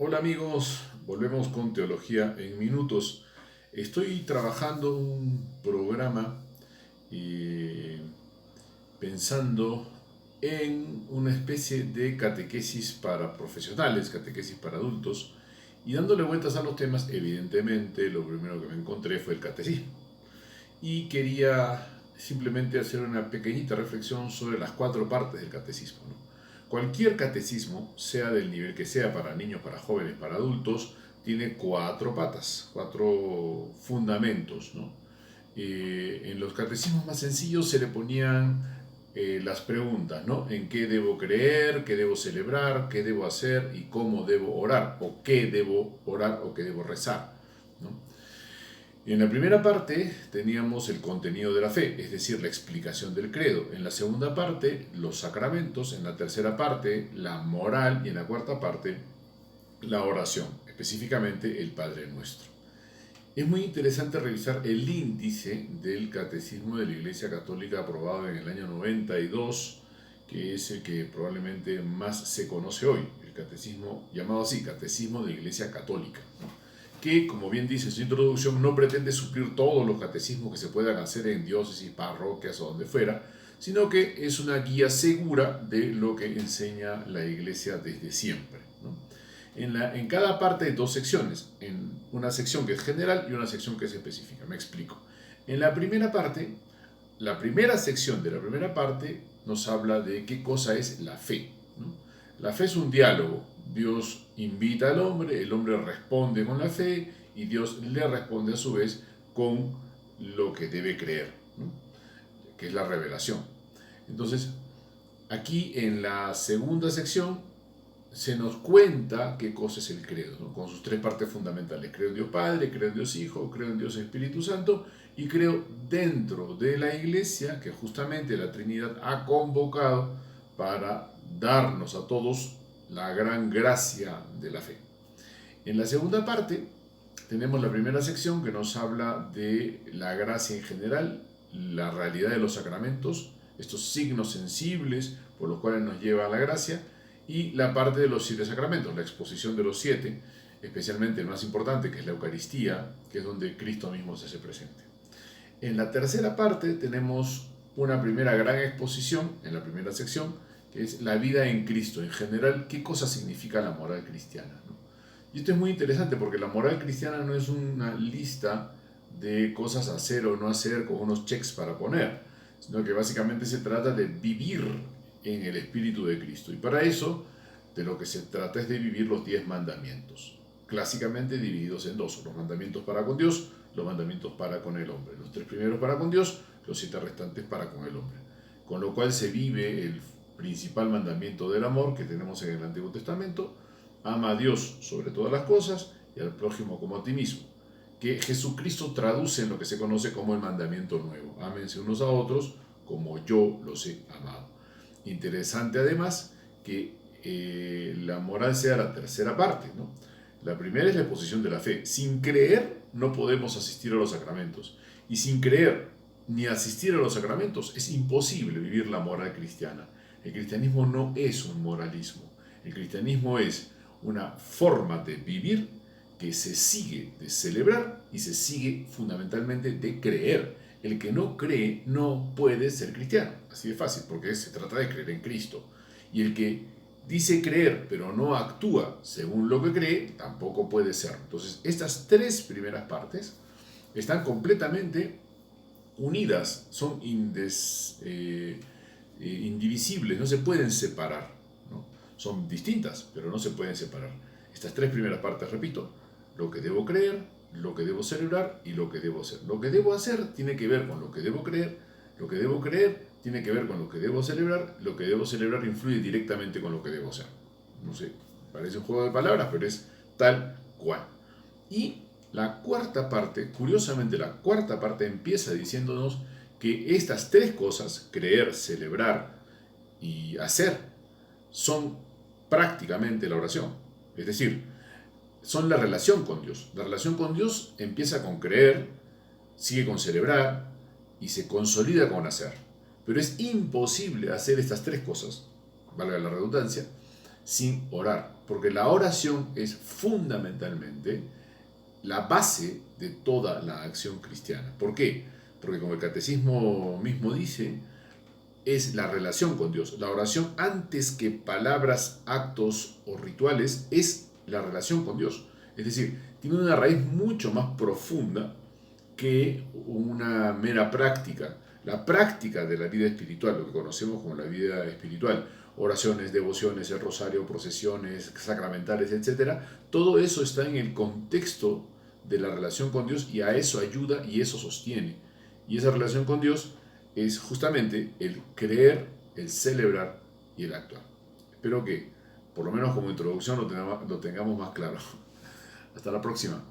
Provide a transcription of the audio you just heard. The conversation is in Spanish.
Hola amigos, volvemos con Teología en Minutos. Estoy trabajando un programa eh, pensando en una especie de catequesis para profesionales, catequesis para adultos, y dándole vueltas a los temas, evidentemente lo primero que me encontré fue el catecismo. Y quería simplemente hacer una pequeñita reflexión sobre las cuatro partes del catecismo, ¿no? Cualquier catecismo, sea del nivel que sea, para niños, para jóvenes, para adultos, tiene cuatro patas, cuatro fundamentos, ¿no? En los catecismos más sencillos se le ponían las preguntas, ¿no? ¿En qué debo creer? ¿Qué debo celebrar? ¿Qué debo hacer? ¿Y cómo debo orar? ¿O qué debo orar? ¿O qué debo rezar? ¿No? En la primera parte teníamos el contenido de la fe, es decir, la explicación del credo. En la segunda parte, los sacramentos. En la tercera parte, la moral. Y en la cuarta parte, la oración, específicamente el Padre Nuestro. Es muy interesante revisar el índice del Catecismo de la Iglesia Católica aprobado en el año 92, que es el que probablemente más se conoce hoy, el catecismo llamado así, Catecismo de la Iglesia Católica, ¿no? Que, como bien dice en su introducción, no pretende suplir todos los catecismos que se puedan hacer en diócesis, parroquias o donde fuera, sino que es una guía segura de lo que enseña la Iglesia desde siempre, ¿no? En cada parte hay dos secciones, en una sección que es general y una sección que es específica. Me explico. En la primera parte, la primera sección de la primera parte nos habla de qué cosa es la fe, ¿no? La fe es un diálogo. Dios invita al hombre, el hombre responde con la fe y Dios le responde a su vez con lo que debe creer, ¿no? Que es la revelación. Entonces, aquí en la segunda sección se nos cuenta qué cosa es el credo, ¿no? Con sus tres partes fundamentales. Creo en Dios Padre, creo en Dios Hijo, creo en Dios Espíritu Santo y creo dentro de la Iglesia que justamente la Trinidad ha convocado para darnos a todos la gran gracia de la fe. En la segunda parte tenemos la primera sección que nos habla de la gracia en general, la realidad de los sacramentos, estos signos sensibles por los cuales nos lleva a la gracia, y la parte de los siete sacramentos, la exposición de los siete, especialmente el más importante, que es la Eucaristía, que es donde Cristo mismo se hace presente. En la tercera parte tenemos una primera gran exposición, en la primera sección, que es la vida en Cristo, en general, qué cosa significa la moral cristiana, ¿no? Y esto es muy interesante porque la moral cristiana no es una lista de cosas a hacer o no hacer con unos checks para poner, sino que básicamente se trata de vivir en el Espíritu de Cristo. Y para eso, de lo que se trata es de vivir los 10 mandamientos, clásicamente divididos en dos: los mandamientos para con Dios, los mandamientos para con el hombre. Los tres primeros para con Dios, los siete restantes para con el hombre. Con lo cual se vive el principal mandamiento del amor que tenemos en el Antiguo Testamento: ama a Dios sobre todas las cosas y al prójimo como a ti mismo, que Jesucristo traduce en lo que se conoce como el mandamiento nuevo: ámense unos a otros como yo los he amado. Interesante además que la moral sea la tercera parte, ¿no? La primera es la exposición de la fe. Sin creer no podemos asistir a los sacramentos, y sin creer ni asistir a los sacramentos es imposible vivir la moral cristiana. El cristianismo no es un moralismo, el cristianismo es una forma de vivir que se sigue de celebrar y se sigue fundamentalmente de creer. El que no cree no puede ser cristiano, así de fácil, porque se trata de creer en Cristo. Y el que dice creer pero no actúa según lo que cree, tampoco puede ser. Entonces, estas tres primeras partes están completamente unidas, son indivisibles, no se pueden separar, ¿no? Son distintas, pero no se pueden separar. Estas tres primeras partes, repito: lo que debo creer, lo que debo celebrar y lo que debo hacer. Lo que debo hacer tiene que ver con lo que debo creer, lo que debo creer tiene que ver con lo que debo celebrar, lo que debo celebrar influye directamente con lo que debo hacer. No sé, parece un juego de palabras, pero es tal cual. Y la cuarta parte, curiosamente la cuarta parte empieza diciéndonos que estas tres cosas, creer, celebrar y hacer, son prácticamente la oración. Es decir, son la relación con Dios. La relación con Dios empieza con creer, sigue con celebrar y se consolida con hacer. Pero es imposible hacer estas tres cosas, valga la redundancia, sin orar. Porque la oración es fundamentalmente la base de toda la acción cristiana. ¿Por qué? Porque como el catecismo mismo dice, es la relación con Dios. La oración, antes que palabras, actos o rituales, es la relación con Dios. Es decir, tiene una raíz mucho más profunda que una mera práctica. La práctica de la vida espiritual, lo que conocemos como la vida espiritual, oraciones, devociones, el rosario, procesiones sacramentales, etcétera, todo eso está en el contexto de la relación con Dios y a eso ayuda y eso sostiene. Y esa relación con Dios es justamente el creer, el celebrar y el actuar. Espero que, por lo menos como introducción, lo tengamos más claro. Hasta la próxima.